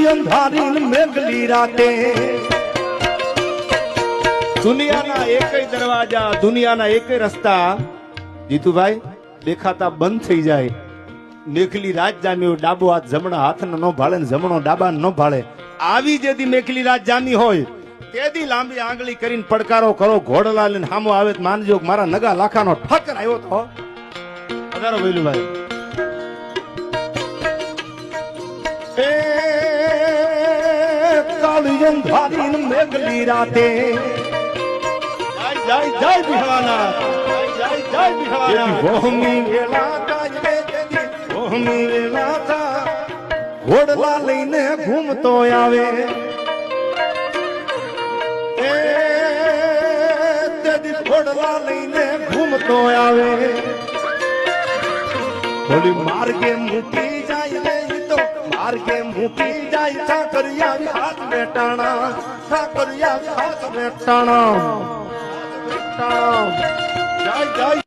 અંધારી મેઘલી રાતે દુનિયાના એકય દરવાજા દુનિયાના એકય રસ્તા જીતુભાઈ દેખાતા બંધ થઈ જાય મેઘલી રાત જામી હોય ડાબો હાથ જમણા હાથને ન ભાળે ને જમણો ડાબા ન ભાળે આવી જેદી મેઘલી રાત જામી હોય તેદી લાંબી આંગળી કરીને પડકારો કરો ઘોડલા લઈને સામો આવે તો માનજો મારા નગા લાખાનો ઠાકર આવ્યો તો વધારો વેલુભાઈ એ કાળી અંધારી મેઘલી રાતે જય જય બિહાના જય જય બિહાના ભૂમિ વેલા તાજે ભૂમિ વેલા તા ઘોડલા લઈને ઘૂમતો આવે એ તેદી ઘોડલા લઈને ઘૂમતો આવે થોડી માર્ગે મૂકી જાય રે તો માર્ગે મૂકી જાય ઠાકરિયા હાથ બેટાણા ઠાકરિયા હાથ બેટાણા જય જય